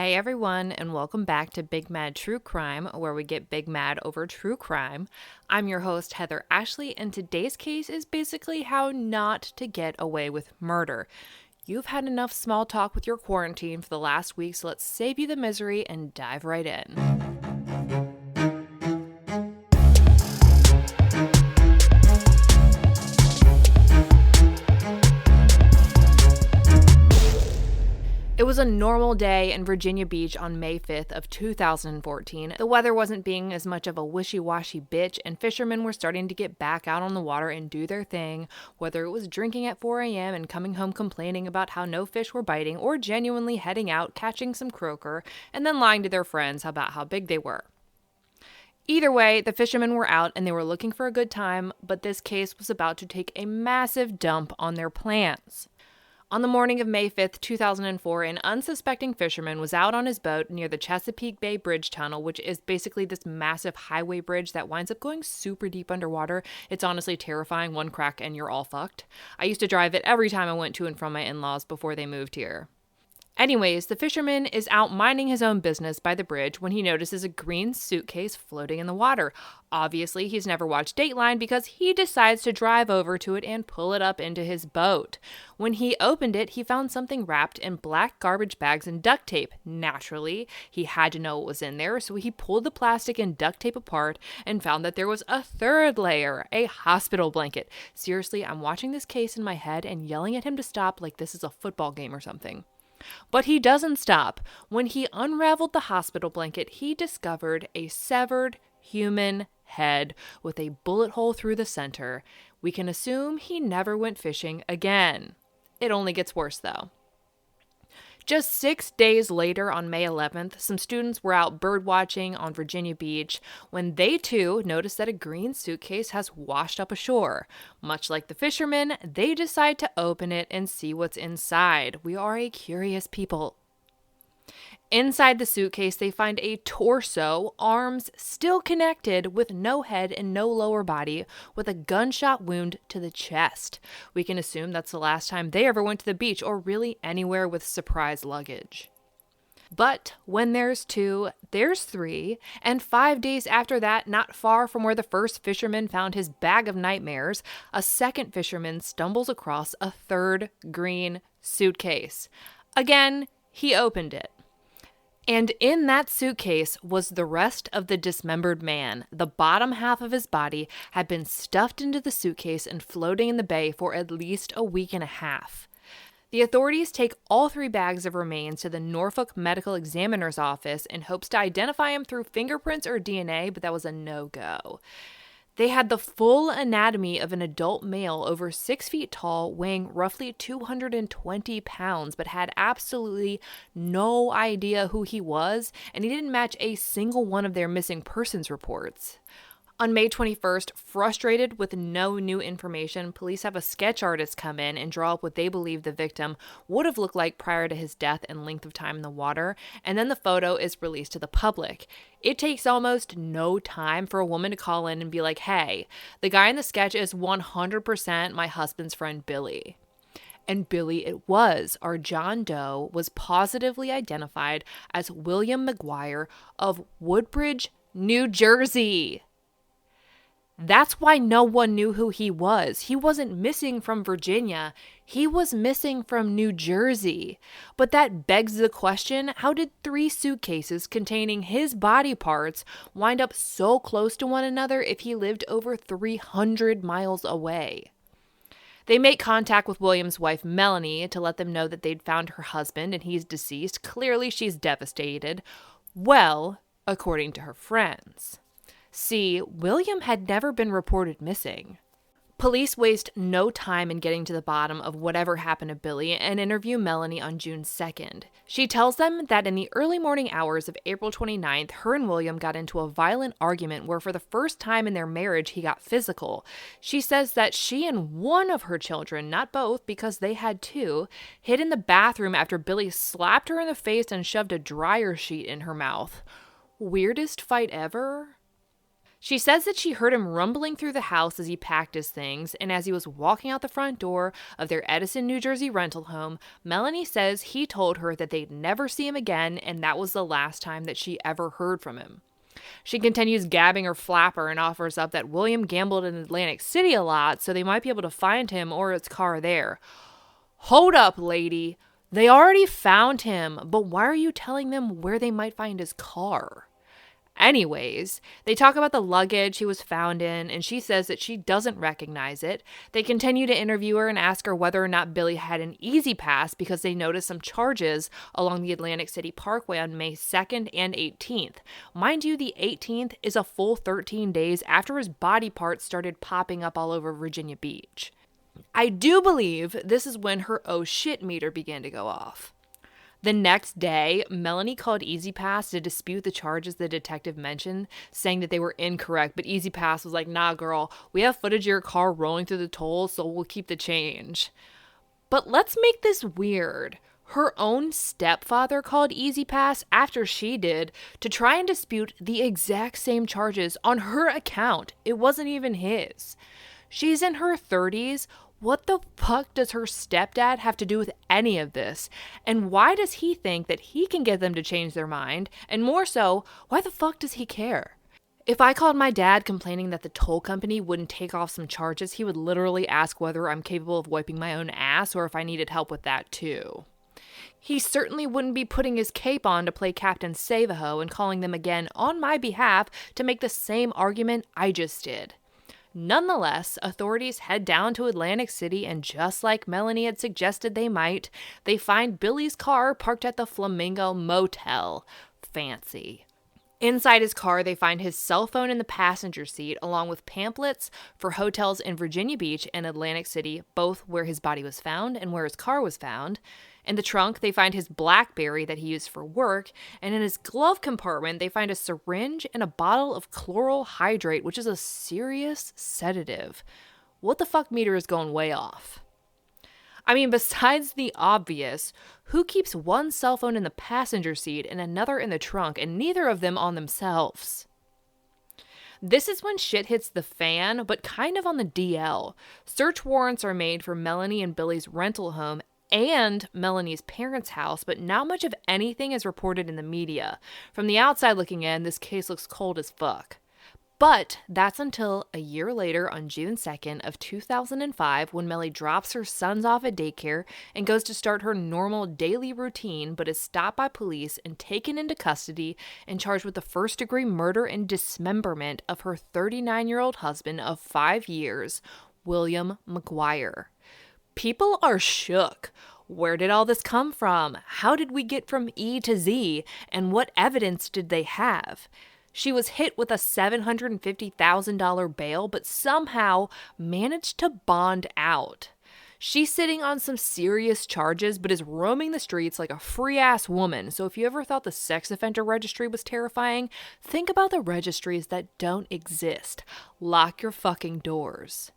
Hey everyone, and welcome back to Big Mad True Crime, where we get big mad over true crime. I'm your host, Heather Ashley, and today's case is basically how not to get away with murder. You've had enough small talk with your quarantine for the last week, so let's save you the misery and dive right in. It was a normal day in Virginia Beach on May 5th of 2014. The weather wasn't being as much of a wishy-washy bitch, and fishermen were starting to get back out on the water and do their thing, whether it was drinking at 4 a.m. and coming home complaining about how no fish were biting, or genuinely heading out, catching some croaker, and then lying to their friends about how big they were. Either way, the fishermen were out and they were looking for a good time, but this case was about to take a massive dump on their plans. On the morning of May 5th, 2004, an unsuspecting fisherman was out on his boat near the Chesapeake Bay Bridge Tunnel, which is basically this massive highway bridge that winds up going super deep underwater. It's honestly terrifying. One crack and you're all fucked. I used to drive it every time I went to and from my in-laws before they moved here. Anyways, the fisherman is out minding his own business by the bridge when he notices a green suitcase floating in the water. Obviously, he's never watched Dateline because he decides to drive over to it and pull it up into his boat. When he opened it, he found something wrapped in black garbage bags and duct tape. Naturally, he had to know what was in there, so he pulled the plastic and duct tape apart and found that there was a third layer, a hospital blanket. Seriously, I'm watching this case in my head and yelling at him to stop like this is a football game or something. But he doesn't stop. When he unraveled the hospital blanket, he discovered a severed human head with a bullet hole through the center. We can assume he never went fishing again. It only gets worse, though. Just 6 days later, on May 11th, some students were out birdwatching on Virginia Beach when they too noticed that a green suitcase has washed up ashore. Much like the fishermen, they decide to open it and see what's inside. We are a curious people. Inside the suitcase, they find a torso, arms still connected with no head and no lower body, with a gunshot wound to the chest. We can assume that's the last time they ever went to the beach or really anywhere with surprise luggage. But when there's 2, there's 3, and 5 days after that, not far from where the first fisherman found his bag of nightmares, a second fisherman stumbles across a third green suitcase. Again, he opened it. And in that suitcase was the rest of the dismembered man. The bottom half of his body had been stuffed into the suitcase and floating in the bay for at least a week and a half. The authorities take all 3 bags of remains to the Norfolk Medical Examiner's office in hopes to identify him through fingerprints or DNA, but that was a no-go. They had the full anatomy of an adult male over 6 feet tall, weighing roughly 220 pounds, but had absolutely no idea who he was, and he didn't match a single one of their missing persons reports. On May 21st, frustrated with no new information, police have a sketch artist come in and draw up what they believe the victim would have looked like prior to his death and length of time in the water, and then the photo is released to the public. It takes almost no time for a woman to call in and be like, hey, the guy in the sketch is 100% my husband's friend Billy. And Billy it was. Our John Doe was positively identified as William McGuire of Woodbridge, New Jersey. That's why no one knew who he was. He wasn't missing from Virginia. He was missing from New Jersey. But that begs the question, how did 3 suitcases containing his body parts wind up so close to one another if he lived over 300 miles away? They make contact with William's wife, Melanie, to let them know that they'd found her husband and he's deceased. Clearly, she's devastated. Well, according to her friends. See, William had never been reported missing. Police waste no time in getting to the bottom of whatever happened to Billy and interview Melanie on June 2nd. She tells them that in the early morning hours of April 29th, her and William got into a violent argument where for the first time in their marriage, he got physical. She says that she and one of her children, not both because they had 2, hid in the bathroom after Billy slapped her in the face and shoved a dryer sheet in her mouth. Weirdest fight ever? She says that she heard him rumbling through the house as he packed his things, and as he was walking out the front door of their Edison, New Jersey rental home, Melanie says he told her that they'd never see him again, and that was the last time that she ever heard from him. She continues gabbing her flapper and offers up that William gambled in Atlantic City a lot, so they might be able to find him or his car there. Hold up, lady. They already found him, but why are you telling them where they might find his car? Anyways, they talk about the luggage he was found in, and she says that she doesn't recognize it. They continue to interview her and ask her whether or not Billy had an easy pass because they noticed some charges along the Atlantic City Parkway on May 2nd and 18th. Mind you, the 18th is a full 13 days after his body parts started popping up all over Virginia Beach. I do believe this is when her oh shit meter began to go off. The next day, Melanie called E-ZPass to dispute the charges the detective mentioned, saying that they were incorrect, but E-ZPass was like, nah, girl, we have footage of your car rolling through the tolls, so we'll keep the change. But let's make this weird. Her own stepfather called E-ZPass after she did to try and dispute the exact same charges on her account. It wasn't even his. She's in her 30s. What the fuck does her stepdad have to do with any of this? And why does he think that he can get them to change their mind? And more so, why the fuck does he care? If I called my dad complaining that the toll company wouldn't take off some charges, he would literally ask whether I'm capable of wiping my own ass or if I needed help with that too. He certainly wouldn't be putting his cape on to play Captain Save-A-Ho and calling them again on my behalf to make the same argument I just did. Nonetheless, authorities head down to Atlantic City, and just like Melanie had suggested they might, they find Billy's car parked at the Flamingo Motel. Fancy. Inside his car, they find his cell phone in the passenger seat, along with pamphlets for hotels in Virginia Beach and Atlantic City, both where his body was found and where his car was found. In the trunk, they find his BlackBerry that he used for work, and in his glove compartment, they find a syringe and a bottle of chloral hydrate, which is a serious sedative. What the fuck meter is going way off? I mean, besides the obvious, who keeps one cell phone in the passenger seat and another in the trunk, and neither of them on themselves? This is when shit hits the fan, but kind of on the DL. Search warrants are made for Melanie and Billy's rental home and Melanie's parents' house, but not much of anything is reported in the media. From the outside looking in, this case looks cold as fuck. But that's until a year later on June 2nd of 2005 when Mellie drops her sons off at daycare and goes to start her normal daily routine, but is stopped by police and taken into custody and charged with the first-degree murder and dismemberment of her 39-year-old husband of 5 years, William McGuire. People are shook. Where did all this come from? How did we get from E to Z? And what evidence did they have? She was hit with a $750,000 bail, but somehow managed to bond out. She's sitting on some serious charges, but is roaming the streets like a free-ass woman. So if you ever thought the sex offender registry was terrifying, think about the registries that don't exist. Lock your fucking doors.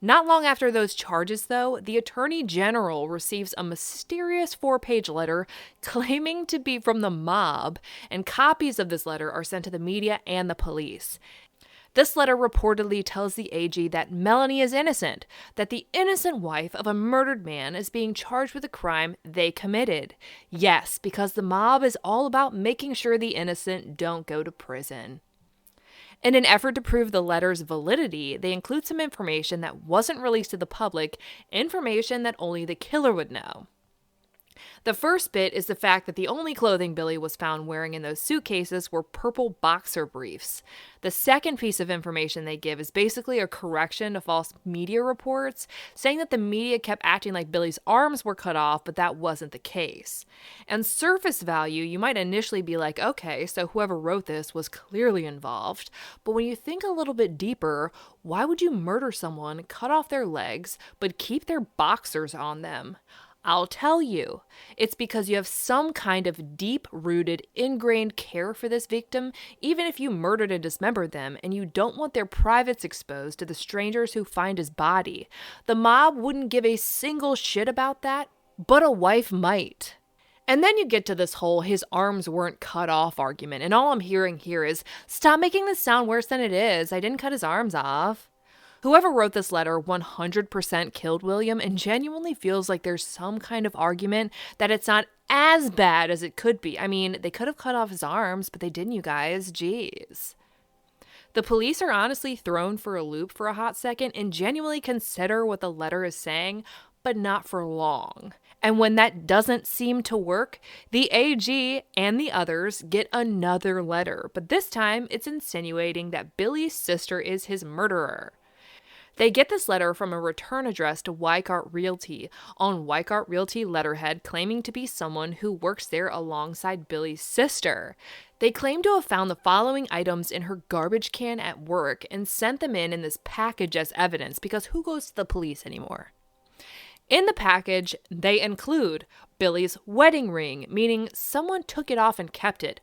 Not long after those charges, though, the Attorney General receives a mysterious 4-page letter claiming to be from the mob, and copies of this letter are sent to the media and the police. This letter reportedly tells the AG that Melanie is innocent, that the innocent wife of a murdered man is being charged with a crime they committed. Yes, because the mob is all about making sure the innocent don't go to prison. In an effort to prove the letter's validity, they include some information that wasn't released to the public, information that only the killer would know. The first bit is the fact that the only clothing Billy was found wearing in those suitcases were purple boxer briefs. The second piece of information they give is basically a correction to false media reports, saying that the media kept acting like Billy's arms were cut off, but that wasn't the case. And surface value, you might initially be like, okay, so whoever wrote this was clearly involved. But when you think a little bit deeper, why would you murder someone, cut off their legs, but keep their boxers on them? I'll tell you, it's because you have some kind of deep-rooted, ingrained care for this victim, even if you murdered and dismembered them, and you don't want their privates exposed to the strangers who find his body. The mob wouldn't give a single shit about that, but a wife might. And then you get to this whole his arms weren't cut off argument, and all I'm hearing here is, stop making this sound worse than it is. I didn't cut his arms off. Whoever wrote this letter 100% killed William and genuinely feels like there's some kind of argument that it's not as bad as it could be. I mean, they could have cut off his arms, but they didn't, you guys. Jeez. The police are honestly thrown for a loop for a hot second and genuinely consider what the letter is saying, but not for long. And when that doesn't seem to work, the AG and the others get another letter, but this time it's insinuating that Billy's sister is his murderer. They get this letter from a return address to Weikart Realty on Weikart Realty letterhead, claiming to be someone who works there alongside Billy's sister. They claim to have found the following items in her garbage can at work and sent them in this package as evidence, because who goes to the police anymore? In the package, they include Billy's wedding ring, meaning someone took it off and kept it.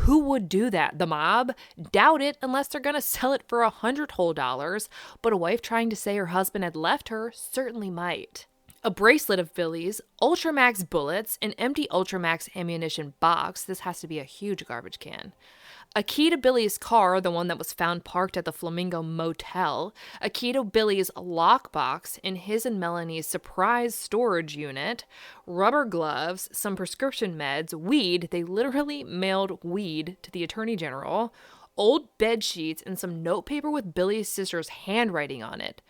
Who would do that? The mob? Doubt it, unless they're going to sell it for $100 whole, but a wife trying to say her husband had left her certainly might. A bracelet of Billy's, Ultramax bullets, an empty Ultramax ammunition box. This has to be a huge garbage can. A key to Billy's car, the one that was found parked at the Flamingo Motel. A key to Billy's lockbox in his and Melanie's surprise storage unit. Rubber gloves, some prescription meds, weed. They literally mailed weed to the Attorney General. Old bed sheets and some notepaper with Billy's sister's handwriting on it.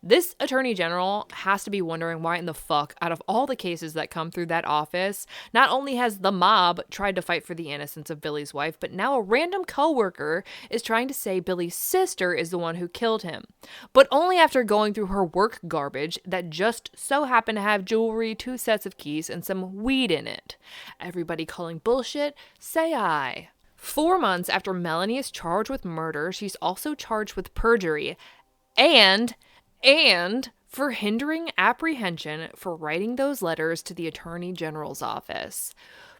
This Attorney General has to be wondering why in the fuck, out of all the cases that come through that office, not only has the mob tried to fight for the innocence of Billy's wife, but now a random coworker is trying to say Billy's sister is the one who killed him. But only after going through her work garbage that just so happened to have jewelry, 2 sets of keys, and some weed in it. Everybody calling bullshit? Say aye. 4 months after Melanie is charged with murder, she's also charged with perjury and for hindering apprehension for writing those letters to the Attorney General's office.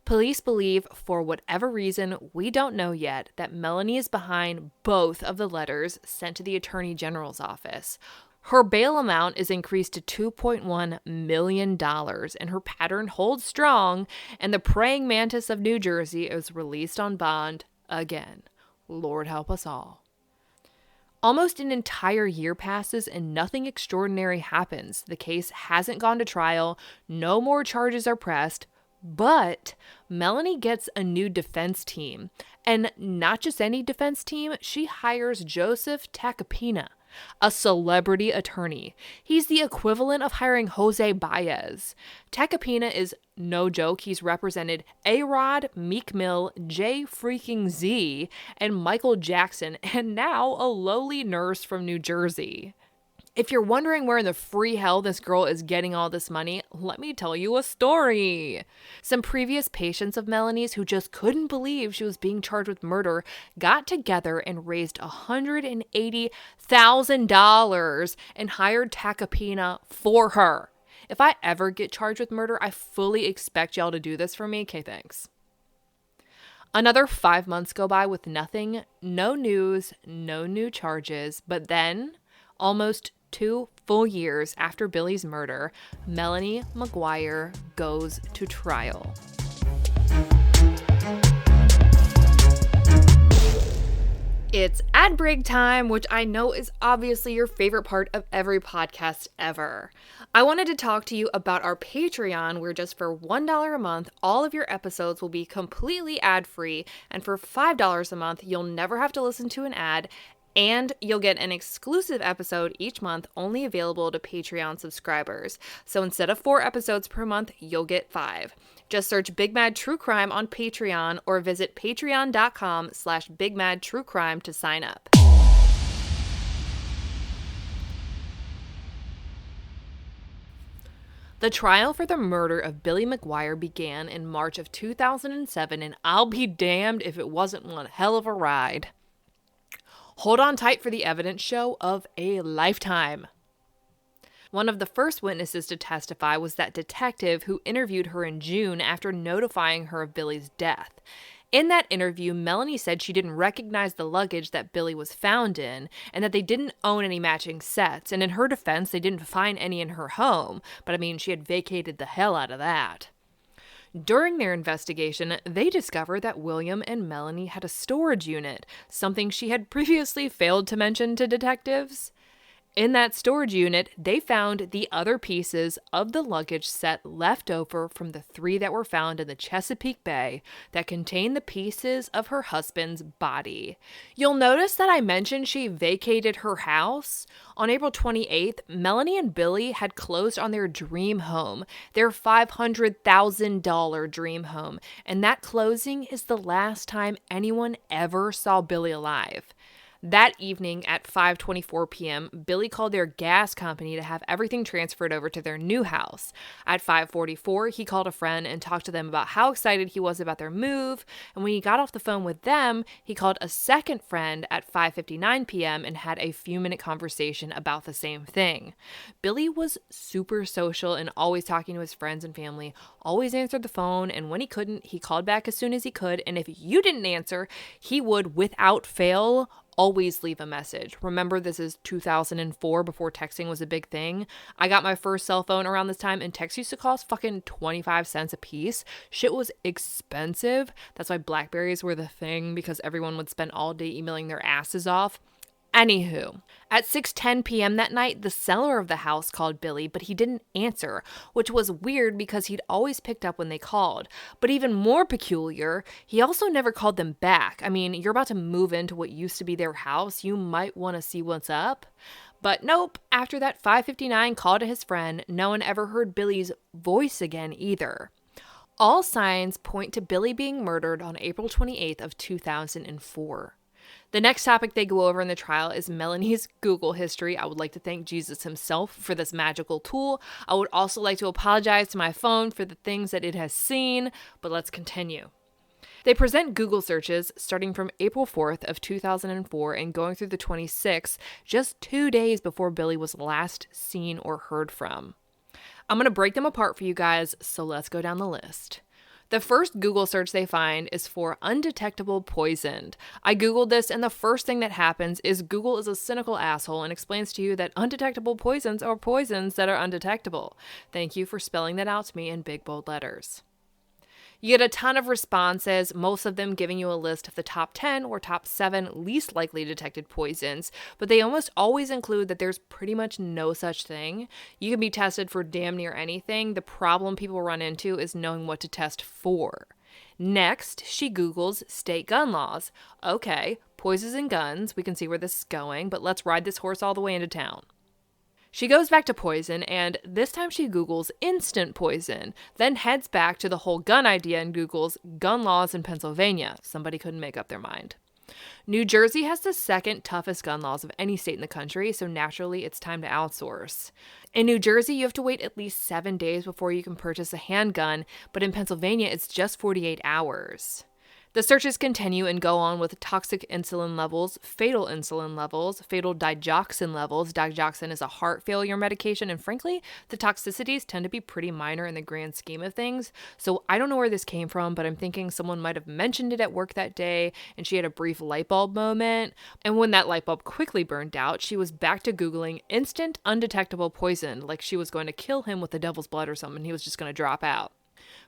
Police believe, for whatever reason we don't know yet, that Melanie is behind both of the letters sent to the Attorney General's office. Her bail amount is increased to $2.1 million, and her pattern holds strong, and the praying mantis of New Jersey is released on bond again. Lord help us all. Almost an entire year passes and nothing extraordinary happens. The case hasn't gone to trial, no more charges are pressed, but Melanie gets a new defense team. And not just any defense team, she hires Joseph Tacopina, a celebrity attorney. He's the equivalent of hiring Jose Baez. Tacopina is no joke. He's represented A-Rod, Meek Mill, Jay freaking Z, and Michael Jackson, and now a lowly nurse from New Jersey. If you're wondering where in the free hell this girl is getting all this money, let me tell you a story. Some previous patients of Melanie's who just couldn't believe she was being charged with murder got together and raised $180,000 and hired Tacopina for her. If I ever get charged with murder, I fully expect y'all to do this for me. Okay, thanks. Another 5 months go by with nothing, no news, no new charges, but then, almost 2 full years after Billy's murder, Melanie McGuire goes to trial. It's ad break time, which I know is obviously your favorite part of every podcast ever. I wanted to talk to you about our Patreon, where just for $1 a month, all of your episodes will be completely ad-free, and for $5 a month, you'll never have to listen to an ad, and you'll get an exclusive episode each month only available to Patreon subscribers. So instead of 4 episodes per month, you'll get 5. Just search Big Mad True Crime on Patreon or visit patreon.com/BigMadTrueCrime to sign up. The trial for the murder of Billy McGuire began in March of 2007, and I'll be damned if it wasn't one hell of a ride. Hold on tight for the evidence show of a lifetime. One of the first witnesses to testify was that detective who interviewed her in June after notifying her of Billy's death. In that interview, Melanie said she didn't recognize the luggage that Billy was found in and that they didn't own any matching sets. And in her defense, they didn't find any in her home. But I mean, she had vacated the hell out of that. During their investigation, they discovered that William and Melanie had a storage unit, something she had previously failed to mention to detectives. In that storage unit, they found the other pieces of the luggage set left over from the 3 that were found in the Chesapeake Bay that contained the pieces of her husband's body. You'll notice that I mentioned she vacated her house. On April 28th, Melanie and Billy had closed on their dream home, their $500,000 dream home, and that closing is the last time anyone ever saw Billy alive. That evening at 5:24 p.m., Billy called their gas company to have everything transferred over to their new house. At 5:44, he called a friend and talked to them about how excited he was about their move, and when he got off the phone with them, he called a second friend at 5:59 p.m. and had a few-minute conversation about the same thing. Billy was super social and always talking to his friends and family, always answered the phone, and when he couldn't, he called back as soon as he could, and if you didn't answer, he would, without fail, always leave a message. Remember, this is 2004, before texting was a big thing. I got my first cell phone around this time, and texts used to cost fucking 25 cents a piece. Shit was expensive. That's why Blackberries were the thing, because everyone would spend all day emailing their asses off. Anywho, at 6:10 p.m. that night, the seller of the house called Billy, but he didn't answer, which was weird because he'd always picked up when they called. But even more peculiar, he also never called them back. I mean, you're about to move into what used to be their house. You might want to see what's up. But nope, after that 5:59 call to his friend, no one ever heard Billy's voice again either. All signs point to Billy being murdered on April 28th of 2004. The next topic they go over in the trial is Melanie's Google history. I would like to thank Jesus himself for this magical tool. I would also like to apologize to my phone for the things that it has seen, but let's continue. They present Google searches starting from April 4th of 2004 and going through the 26th, just 2 days before Billy was last seen or heard from. I'm going to break them apart for you guys, so let's go down the list. The first Google search they find is for undetectable poisoned. I Googled this, and the first thing that happens is Google is a cynical asshole and explains to you that undetectable poisons are poisons that are undetectable. Thank you for spelling that out to me in big, bold letters. You get a ton of responses, most of them giving you a list of the top 10 or top 7 least likely detected poisons, but they almost always include that there's pretty much no such thing. You can be tested for damn near anything. The problem people run into is knowing what to test for. Next, she Googles state gun laws. Okay, poisons and guns, we can see where this is going, but let's ride this horse all the way into town. She goes back to poison, and this time she Googles instant poison, then heads back to the whole gun idea and Googles gun laws in Pennsylvania. Somebody couldn't make up their mind. New Jersey has the second toughest gun laws of any state in the country, so naturally it's time to outsource. In New Jersey, you have to wait at least 7 days before you can purchase a handgun, but in Pennsylvania, it's just 48 hours. The searches continue and go on with toxic insulin levels, fatal digoxin levels. Digoxin is a heart failure medication, and frankly, the toxicities tend to be pretty minor in the grand scheme of things. So I don't know where this came from, but I'm thinking someone might have mentioned it at work that day, and she had a brief light bulb moment. And when that light bulb quickly burned out, she was back to Googling instant undetectable poison, like she was going to kill him with the devil's blood or something. He was just going to drop out.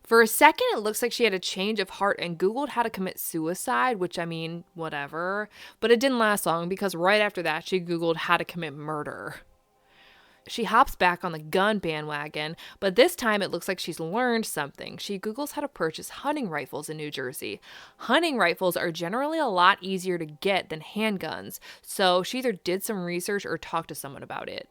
For a second, it looks like she had a change of heart and Googled how to commit suicide, which, I mean, whatever. But it didn't last long because right after that, she Googled how to commit murder. She hops back on the gun bandwagon, but this time it looks like she's learned something. She Googles how to purchase hunting rifles in New Jersey. Hunting rifles are generally a lot easier to get than handguns, so she either did some research or talked to someone about it.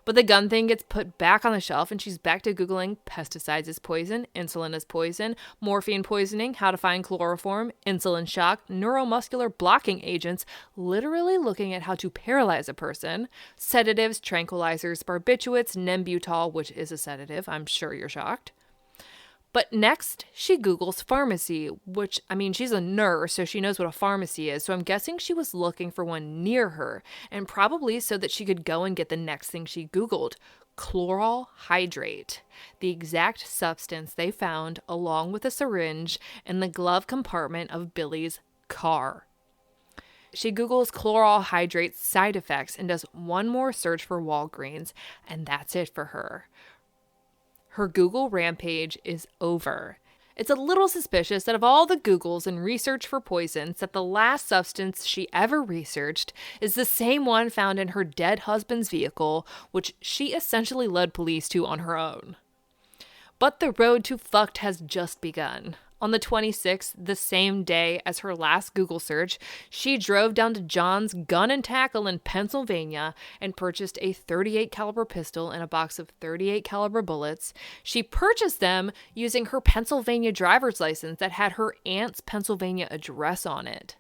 But the gun thing gets put back on the shelf, and she's back to Googling pesticides is poison, insulin is poison, morphine poisoning, how to find chloroform, insulin shock, neuromuscular blocking agents, literally looking at how to paralyze a person, sedatives, tranquilizers, barbiturates, Nembutal, which is a sedative. I'm sure you're shocked. But next, she Googles pharmacy, which, I mean, she's a nurse, so she knows what a pharmacy is. So I'm guessing she was looking for one near her, and probably so that she could go and get the next thing she Googled, chloral hydrate, the exact substance they found along with a syringe in the glove compartment of Billy's car. She Googles chloral hydrate side effects and does one more search for Walgreens, and that's it for her. Her Google rampage is over. It's a little suspicious that of all the Googles and research for poisons, that the last substance she ever researched is the same one found in her dead husband's vehicle, which she essentially led police to on her own. But the road to fucked has just begun. On the 26th, the same day as her last Google search, she drove down to John's Gun and Tackle in Pennsylvania and purchased a .38 caliber pistol and a box of .38 caliber bullets. She purchased them using her Pennsylvania driver's license that had her aunt's Pennsylvania address on it.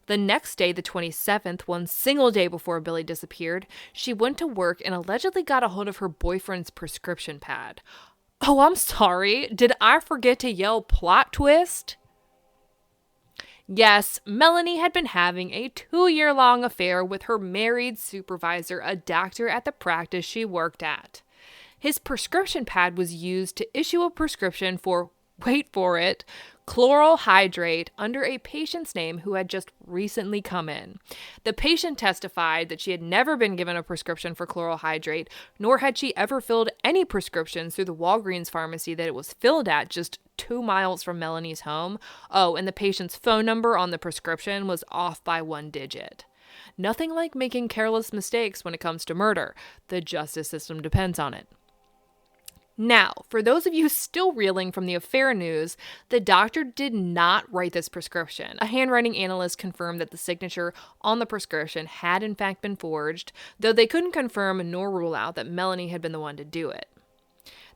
The next day, the 27th, one single day before Billie disappeared, she went to work and allegedly got a hold of her boyfriend's prescription pad. Oh, I'm sorry. Did I forget to yell plot twist? Yes, Melanie had been having a 2-year-long affair with her married supervisor, a doctor at the practice she worked at. His prescription pad was used to issue a prescription for, wait for it, chloral hydrate under a patient's name who had just recently come in. The patient testified that she had never been given a prescription for chloral hydrate, nor had she ever filled any prescriptions through the Walgreens pharmacy that it was filled at just 2 miles from Melanie's home. Oh, and the patient's phone number on the prescription was off by 1 digit. Nothing like making careless mistakes when it comes to murder. The justice system depends on it. Now, for those of you still reeling from the affair news, the doctor did not write this prescription. A handwriting analyst confirmed that the signature on the prescription had in fact been forged, though they couldn't confirm nor rule out that Melanie had been the one to do it.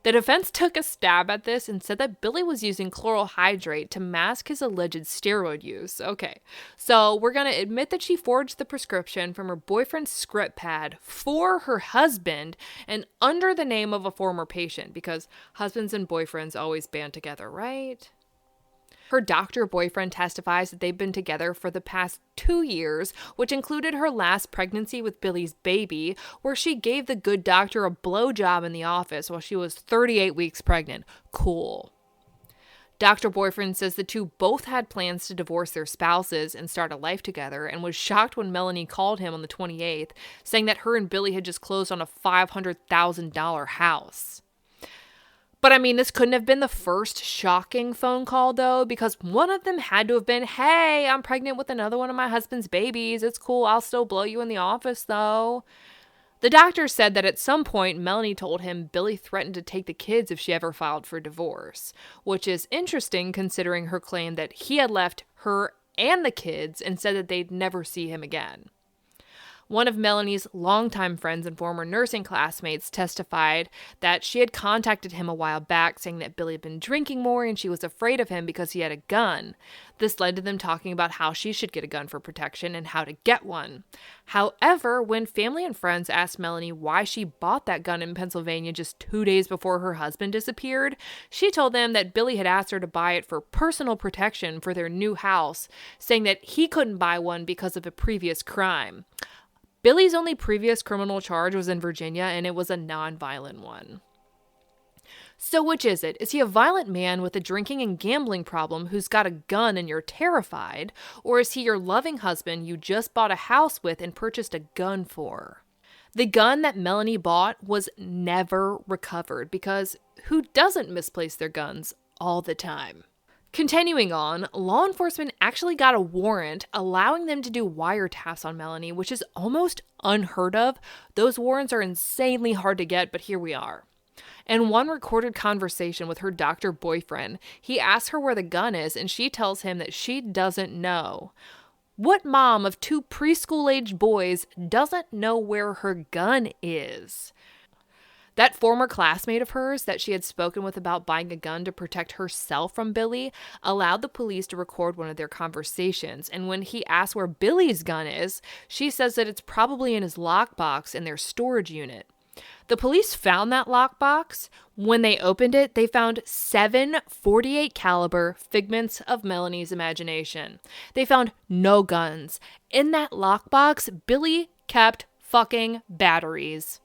The defense took a stab at this and said that Billie was using chloral hydrate to mask his alleged steroid use. Okay, so we're going to admit that she forged the prescription from her boyfriend's script pad for her husband and under the name of a former patient, because husbands and boyfriends always band together, right? Her doctor boyfriend testifies that they've been together for the past 2 years, which included her last pregnancy with Billie's baby, where she gave the good doctor a blowjob in the office while she was 38 weeks pregnant. Cool. Doctor boyfriend says the two both had plans to divorce their spouses and start a life together, and was shocked when Melanie called him on the 28th, saying that her and Billie had just closed on a $500,000 house. But I mean, this couldn't have been the first shocking phone call, though, because one of them had to have been, hey, I'm pregnant with another one of my husband's babies. It's cool. I'll still blow you in the office, though. The doctor said that at some point, Melanie told him Billie threatened to take the kids if she ever filed for divorce, which is interesting considering her claim that he had left her and the kids and said that they'd never see him again. One of Melanie's longtime friends and former nursing classmates testified that she had contacted him a while back saying that Billie had been drinking more and she was afraid of him because he had a gun. This led to them talking about how she should get a gun for protection and how to get one. However, when family and friends asked Melanie why she bought that gun in Pennsylvania just 2 days before her husband disappeared, she told them that Billie had asked her to buy it for personal protection for their new house, saying that he couldn't buy one because of a previous crime. Billie's only previous criminal charge was in Virginia, and it was a non-violent one. So which is it? Is he a violent man with a drinking and gambling problem who's got a gun and you're terrified? Or is he your loving husband you just bought a house with and purchased a gun for? The gun that Melanie bought was never recovered, because who doesn't misplace their guns all the time? Continuing on, law enforcement actually got a warrant allowing them to do wiretaps on Melanie, which is almost unheard of. Those warrants are insanely hard to get, but here we are. In one recorded conversation with her doctor boyfriend, he asks her where the gun is, and she tells him that she doesn't know. What mom of 2 preschool-aged boys doesn't know where her gun is? That former classmate of hers that she had spoken with about buying a gun to protect herself from Billie allowed the police to record one of their conversations, and when he asked where Billie's gun is, she says that it's probably in his lockbox in their storage unit. The police found that lockbox. When they opened it, they found 7 .48 caliber figments of Melanie's imagination. They found no guns. In that lockbox, Billie kept fucking batteries.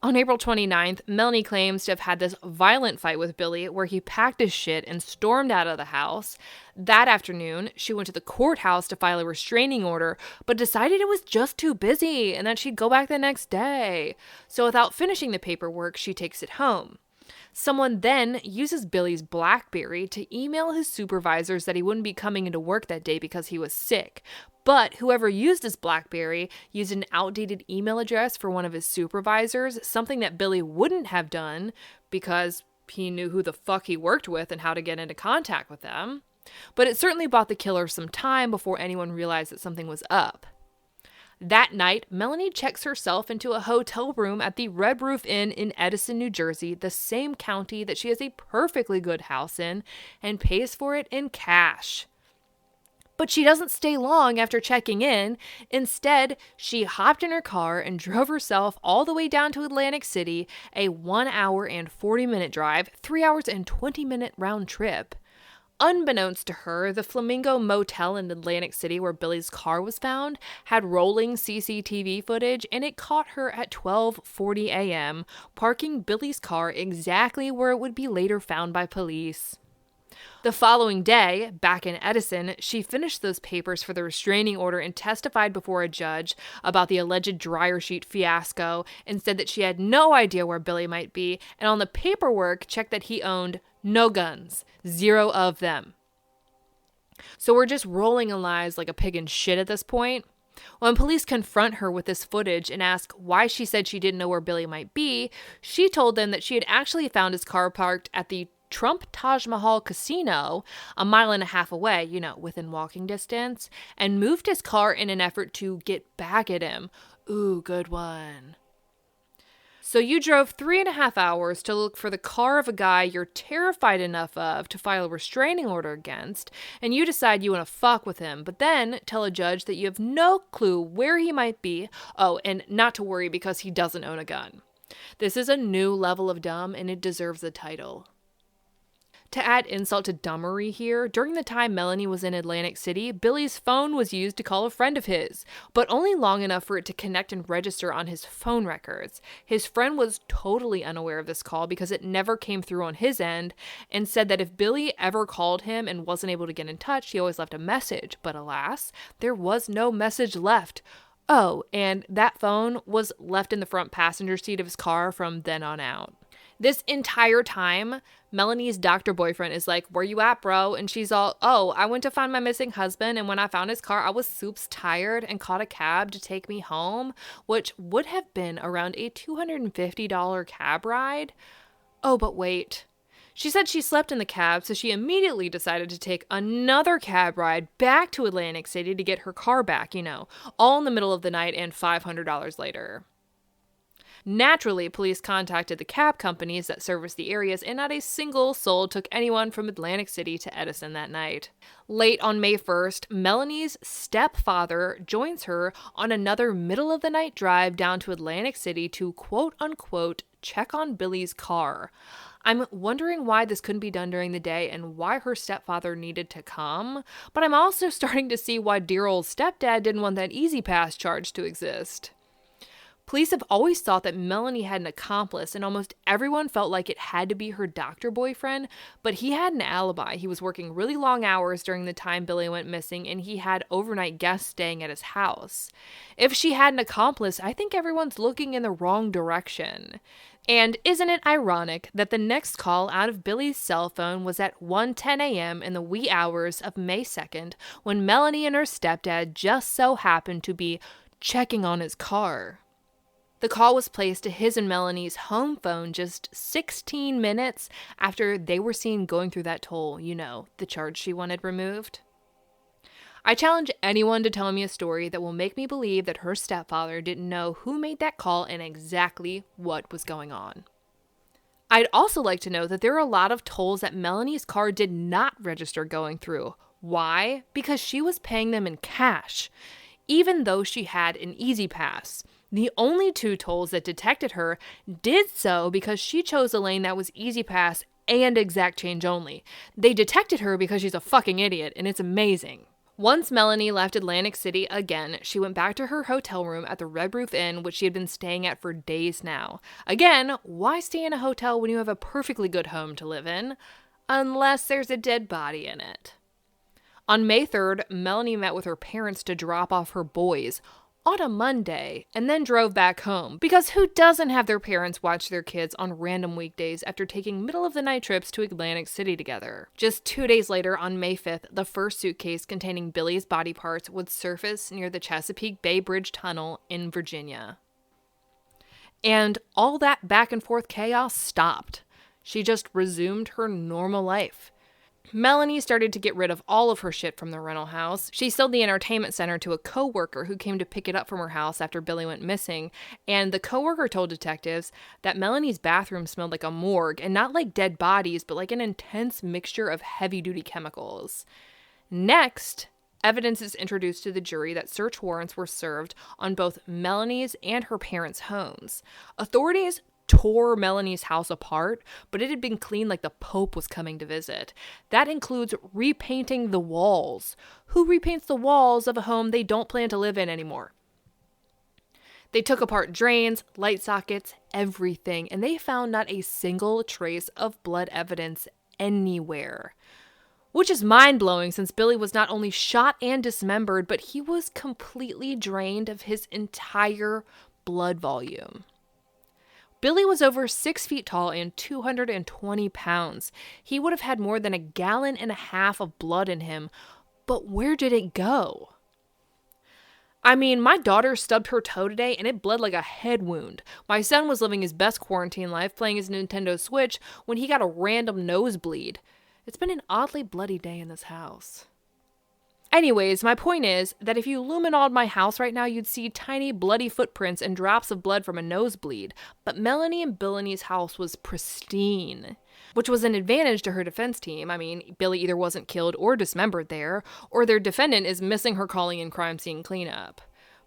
On April 29th, Melanie claims to have had this violent fight with Billie where he packed his shit and stormed out of the house. That afternoon, she went to the courthouse to file a restraining order, but decided it was just too busy and that she'd go back the next day. So without finishing the paperwork, she takes it home. Someone then uses Billy's BlackBerry to email his supervisors that he wouldn't be coming into work that day because he was sick. But whoever used his BlackBerry used an outdated email address for one of his supervisors, something that Billy wouldn't have done because he knew who the fuck he worked with and how to get into contact with them. But it certainly bought the killer some time before anyone realized that something was up. That night, Melanie checks herself into a hotel room at the Red Roof Inn in Edison, New Jersey, the same county that she has a perfectly good house in, and pays for it in cash. But she doesn't stay long after checking in. Instead, she hopped in her car and drove herself all the way down to Atlantic City, a 1 hour and 40-minute drive, 3 hours and 20-minute round trip. Unbeknownst to her, the Flamingo Motel in Atlantic City where Billy's car was found had rolling CCTV footage, and it caught her at 12:40 a.m., parking Billy's car exactly where it would be later found by police. The following day, back in Edison, she finished those papers for the restraining order and testified before a judge about the alleged dryer sheet fiasco and said that she had no idea where Billy might be, and on the paperwork checked that he owned no guns, 0 of them. So we're just rolling in lies like a pig in shit at this point. When police confront her with this footage and ask why she said she didn't know where Billy might be, she told them that she had actually found his car parked at the Trump Taj Mahal Casino, a 1.5 miles away, within walking distance, and moved his car in an effort to get back at him. Ooh, good one. So you drove 3.5 hours to look for the car of a guy you're terrified enough of to file a restraining order against, and you decide you want to fuck with him, but then tell a judge that you have no clue where he might be. Oh, and not to worry because he doesn't own a gun. This is a new level of dumb, and it deserves the title. To add insult to dumbery here, during the time Melanie was in Atlantic City, Billy's phone was used to call a friend of his, but only long enough for it to connect and register on his phone records. His friend was totally unaware of this call because it never came through on his end, and said that if Billy ever called him and wasn't able to get in touch, he always left a message. But alas, there was no message left. Oh, and that phone was left in the front passenger seat of his car from then on out. This entire time, Melanie's doctor boyfriend is like, "Where you at, bro?" And she's all, "Oh, I went to find my missing husband, and when I found his car, I was soups tired and caught a cab to take me home," which would have been around a $250 cab ride. Oh, but wait. She said she slept in the cab, so she immediately decided to take another cab ride back to Atlantic City to get her car back, all in the middle of the night and $500 later. Naturally, police contacted the cab companies that service the areas, and not a single soul took anyone from Atlantic City to Edison that night. Late on May 1st, Melanie's stepfather joins her on another middle-of-the-night drive down to Atlantic City to quote-unquote check on Billy's car. I'm wondering why this couldn't be done during the day and why her stepfather needed to come, but I'm also starting to see why dear old stepdad didn't want that Easy Pass charge to exist. Police have always thought that Melanie had an accomplice, and almost everyone felt like it had to be her doctor boyfriend, but he had an alibi. He was working really long hours during the time Billy went missing, and he had overnight guests staying at his house. If she had an accomplice, I think everyone's looking in the wrong direction. And isn't it ironic that the next call out of Billy's cell phone was at 1:10 a.m. in the wee hours of May 2nd, when Melanie and her stepdad just so happened to be checking on his car? The call was placed to his and Melanie's home phone just 16 minutes after they were seen going through that toll, the charge she wanted removed. I challenge anyone to tell me a story that will make me believe that her stepfather didn't know who made that call and exactly what was going on. I'd also like to know that there are a lot of tolls that Melanie's car did not register going through. Why? Because she was paying them in cash, even though she had an Easy Pass. The only 2 tolls that detected her did so because she chose a lane that was Easy Pass and exact change only. They detected her because she's a fucking idiot, and it's amazing. Once Melanie left Atlantic City again, she went back to her hotel room at the Red Roof Inn, which she had been staying at for days now. Again, why stay in a hotel when you have a perfectly good home to live in? Unless there's a dead body in it. On May 3rd, Melanie met with her parents to drop off her boys. on a Monday and then drove back home, because who doesn't have their parents watch their kids on random weekdays after taking middle-of-the-night trips to Atlantic City together? Just 2 days later, on May 5th, the first suitcase containing Billy's body parts would surface near the Chesapeake Bay Bridge Tunnel in Virginia. And all that back and forth chaos stopped. She just resumed her normal life. Melanie started to get rid of all of her shit from the rental house. She sold the entertainment center to a coworker who came to pick it up from her house after Billy went missing, and the coworker told detectives that Melanie's bathroom smelled like a morgue, and not like dead bodies, but like an intense mixture of heavy-duty chemicals. Next, evidence is introduced to the jury that search warrants were served on both Melanie's and her parents' homes. Authorities tore Melanie's house apart, but it had been cleaned like the Pope was coming to visit. That includes repainting the walls. Who repaints the walls of a home they don't plan to live in anymore? They took apart drains, light sockets, everything, and they found not a single trace of blood evidence anywhere. Which is mind-blowing, since Billy was not only shot and dismembered, but he was completely drained of his entire blood volume. Billy was over 6 feet tall and 220 pounds. He would have had more than 1.5 gallons of blood in him, but where did it go? I mean, my daughter stubbed her toe today and it bled like a head wound. My son was living his best quarantine life playing his Nintendo Switch when he got a random nosebleed. It's been an oddly bloody day in this house. Anyways, my point is that if you luminoled my house right now, you'd see tiny bloody footprints and drops of blood from a nosebleed. But Melanie and Billini's house was pristine, which was an advantage to her defense team. I mean, Billy either wasn't killed or dismembered there, or their defendant is missing her calling in crime scene cleanup.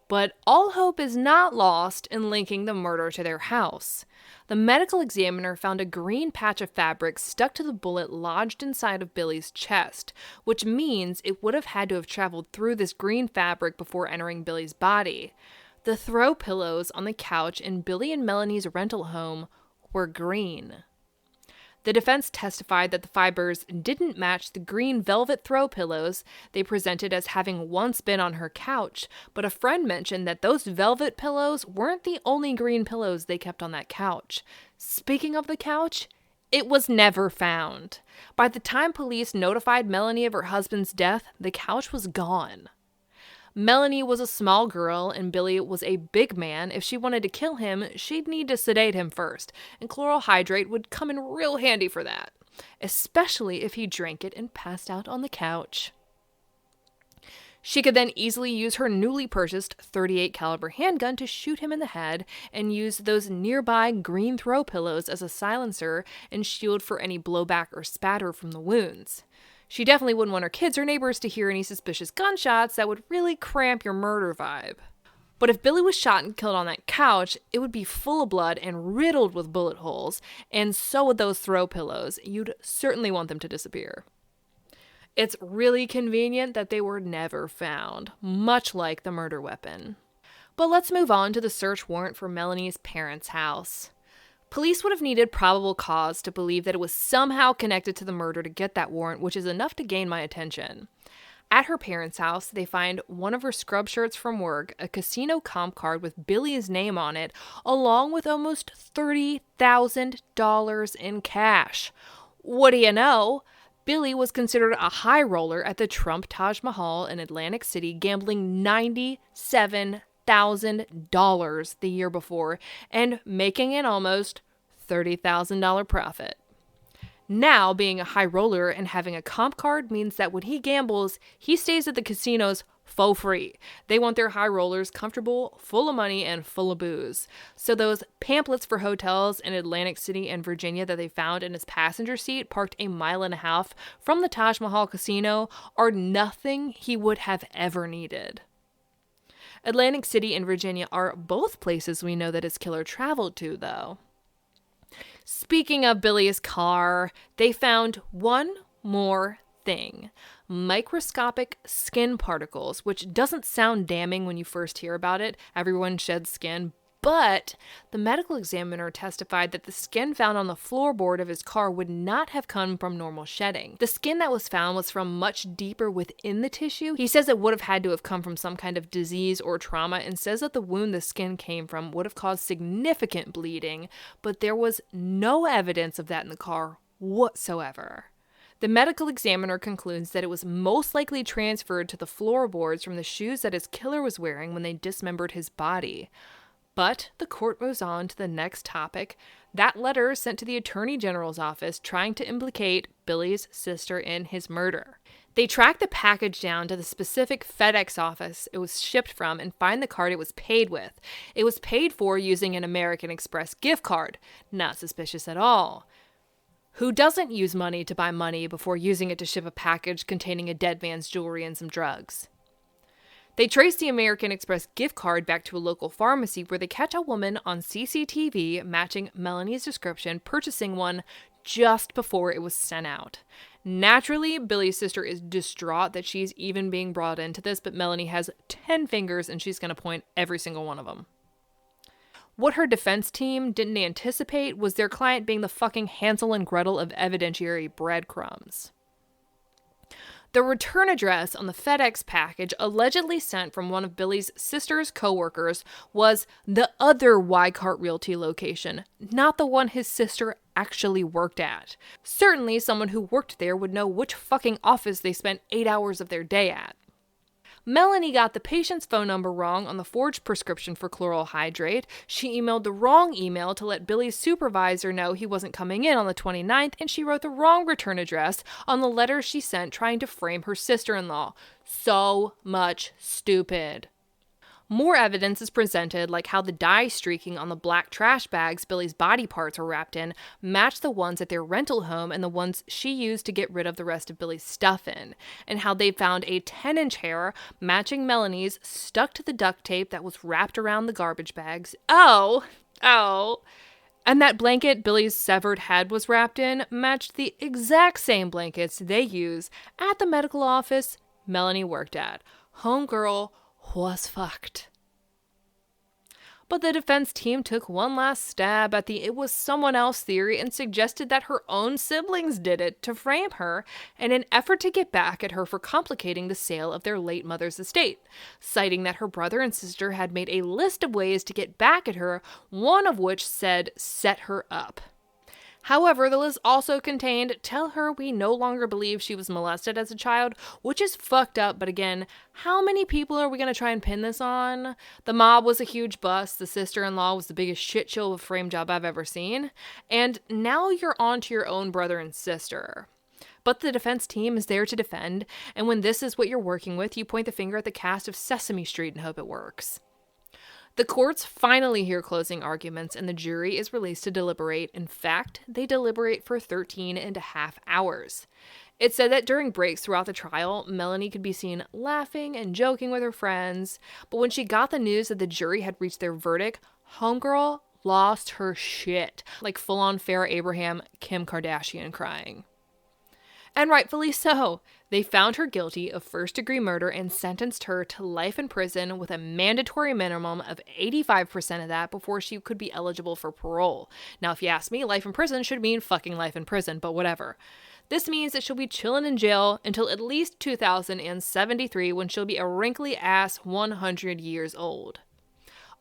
But all hope is not lost in linking the murder to their house. The medical examiner found a green patch of fabric stuck to the bullet lodged inside of Billy's chest, which means it would have had to have traveled through this green fabric before entering Billy's body. The throw pillows on the couch in Billy and Melanie's rental home were green. The defense testified that the fibers didn't match the green velvet throw pillows they presented as having once been on her couch, but a friend mentioned that those velvet pillows weren't the only green pillows they kept on that couch. Speaking of the couch, it was never found. By the time police notified Melanie of her husband's death, the couch was gone. Melanie was a small girl and Billy was a big man. If she wanted to kill him, she'd need to sedate him first, and chloral hydrate would come in real handy for that, especially if he drank it and passed out on the couch. She could then easily use her newly purchased .38 caliber handgun to shoot him in the head and use those nearby green throw pillows as a silencer and shield for any blowback or spatter from the wounds. She definitely wouldn't want her kids or neighbors to hear any suspicious gunshots that would really cramp your murder vibe. But if Billy was shot and killed on that couch, it would be full of blood and riddled with bullet holes, and so would those throw pillows. You'd certainly want them to disappear. It's really convenient that they were never found, much like the murder weapon. But let's move on to the search warrant for Melanie's parents' house. Police would have needed probable cause to believe that it was somehow connected to the murder to get that warrant, which is enough to gain my attention. At her parents' house, they find one of her scrub shirts from work, a casino comp card with Billy's name on it, along with almost $30,000 in cash. What do you know? Billy was considered a high roller at the Trump Taj Mahal in Atlantic City, gambling $97,000 the year before and making an almost $30,000 profit. Now, being a high roller and having a comp card means that when he gambles, he stays at the casinos for free. They want their high rollers comfortable, full of money, and full of booze. So those pamphlets for hotels in Atlantic City and Virginia that they found in his passenger seat, parked 1.5 miles from the Taj Mahal casino, are nothing he would have ever needed. Atlantic City and Virginia are both places we know that his killer traveled to, though. Speaking of Billy's car, they found one more thing. Microscopic skin particles, which doesn't sound damning when you first hear about it. Everyone sheds skin, But the medical examiner testified that the skin found on the floorboard of his car would not have come from normal shedding. The skin that was found was from much deeper within the tissue. He says it would have had to have come from some kind of disease or trauma, and says that the wound the skin came from would have caused significant bleeding, but there was no evidence of that in the car whatsoever. The medical examiner concludes that it was most likely transferred to the floorboards from the shoes that his killer was wearing when they dismembered his body. But the court moves on to the next topic, that letter sent to the Attorney General's office trying to implicate Billy's sister in his murder. They track the package down to the specific FedEx office it was shipped from and find the card it was paid with. It was paid for using an American Express gift card. Not suspicious at all. Who doesn't use money to buy money before using it to ship a package containing a dead man's jewelry and some drugs? They trace the American Express gift card back to a local pharmacy where they catch a woman on CCTV matching Melanie's description purchasing one just before it was sent out. Naturally, Billy's sister is distraught that she's even being brought into this, but Melanie has 10 fingers and she's going to point every single one of them. What her defense team didn't anticipate was their client being the fucking Hansel and Gretel of evidentiary breadcrumbs. The return address on the FedEx package allegedly sent from one of Billy's sister's coworkers was the other Weikart Realty location, not the one his sister actually worked at. Certainly someone who worked there would know which fucking office they spent 8 hours of their day at. Melanie got the patient's phone number wrong on the forged prescription for chloral hydrate. She emailed the wrong email to let Billy's supervisor know he wasn't coming in on the 29th, and she wrote the wrong return address on the letter she sent trying to frame her sister-in-law. So much stupid. More evidence is presented, like how the dye streaking on the black trash bags Billy's body parts were wrapped in matched the ones at their rental home and the ones she used to get rid of the rest of Billy's stuff in, and how they found a 10-inch hair matching Melanie's stuck to the duct tape that was wrapped around the garbage bags. Oh. And that blanket Billy's severed head was wrapped in matched the exact same blankets they use at the medical office Melanie worked at. Homegirl was fucked. But the defense team took one last stab at the it was someone else theory and suggested that her own siblings did it to frame her in an effort to get back at her for complicating the sale of their late mother's estate, citing that her brother and sister had made a list of ways to get back at her, one of which said set her up. However, the list also contained, tell her we no longer believe she was molested as a child, which is fucked up, but again, how many people are we going to try and pin this on? The mob was a huge bust, the sister-in-law was the biggest shit show of a frame job I've ever seen, and now you're on to your own brother and sister. But the defense team is there to defend, and when this is what you're working with, you point the finger at the cast of Sesame Street and hope it works. The courts finally hear closing arguments and the jury is released to deliberate. In fact, they deliberate for 13 and a half hours. It said that during breaks throughout the trial, Melanie could be seen laughing and joking with her friends, but when she got the news that the jury had reached their verdict, homegirl lost her shit, like full-on Farrah Abraham, Kim Kardashian crying. And rightfully so. They found her guilty of first-degree murder and sentenced her to life in prison with a mandatory minimum of 85% of that before she could be eligible for parole. Now, if you ask me, life in prison should mean fucking life in prison, but whatever. This means that she'll be chilling in jail until at least 2073 when she'll be a wrinkly-ass 100 years old.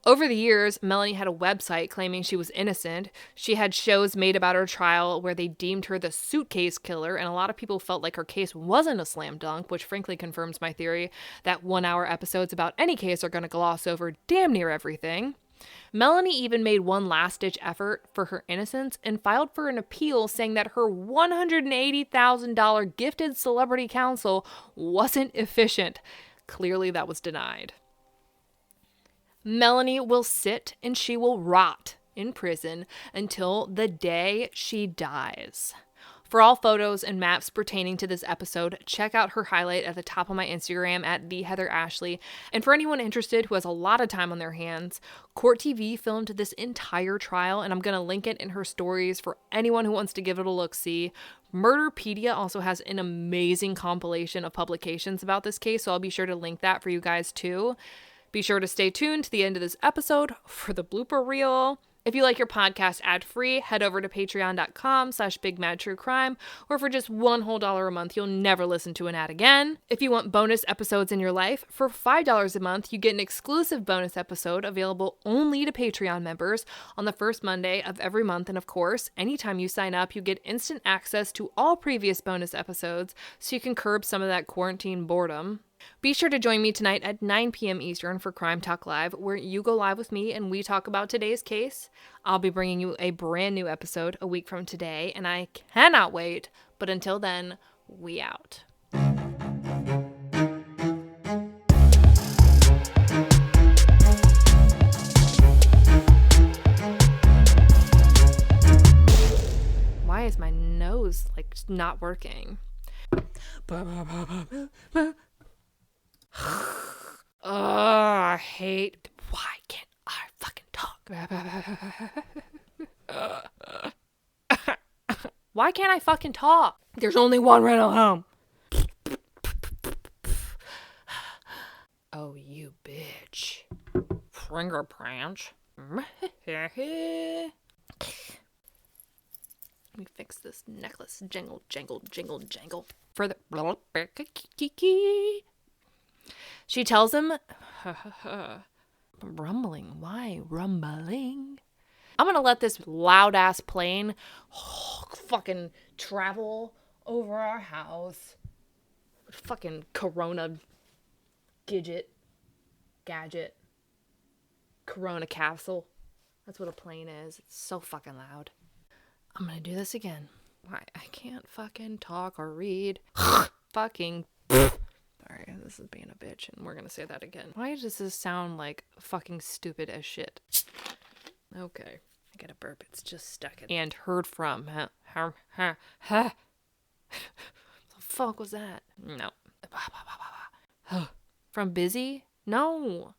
Over the years, Melanie had a website claiming she was innocent. She had shows made about her trial where they deemed her the suitcase killer, and a lot of people felt like her case wasn't a slam dunk, which frankly confirms my theory that 1-hour episodes about any case are going to gloss over damn near everything. Melanie even made one last-ditch effort for her innocence and filed for an appeal saying that her $180,000 gifted celebrity counsel wasn't efficient. Clearly that was denied. Melanie will sit and she will rot in prison until the day she dies. For all photos and maps pertaining to this episode, check out her highlight at the top of my Instagram at @TheHeatherAshley. And for anyone interested who has a lot of time on their hands, Court TV filmed this entire trial, and I'm going to link it in her stories for anyone who wants to give it a look-see. Murderpedia also has an amazing compilation of publications about this case, so I'll be sure to link that for you guys too. Be sure to stay tuned to the end of this episode for the blooper reel. If you like your podcast ad-free, head over to patreon.com/bigmadtruecrime, or for just $1 a month, you'll never listen to an ad again. If you want bonus episodes in your life, for $5 a month, you get an exclusive bonus episode available only to Patreon members on the first Monday of every month. And of course, anytime you sign up, you get instant access to all previous bonus episodes, so you can curb some of that quarantine boredom. Be sure to join me tonight at 9 p.m. Eastern for Crime Talk Live, where you go live with me and we talk about today's case. I'll be bringing you a brand new episode a week from today, and I cannot wait. But until then, we out. Why is my nose, not working? I hate. Why can't I fucking talk? Why can't I fucking talk? There's only one rental home. Oh, you bitch. Fingerprint. Let me fix this necklace. Jingle, jangle, jingle, jangle. Further. She tells him, rumbling. Why rumbling? I'm going to let this loud ass plane fucking travel over our house. Fucking Corona gadget. Corona capsule. That's what a plane is. It's so fucking loud. I'm going to do this again. Why? I can't fucking talk or read. Fucking. Sorry, this is being a bitch, and we're gonna say that again. Why does this sound like fucking stupid as shit? Okay, I got a burp. It's just stuck in. And heard from. The fuck was that? No. From busy? No.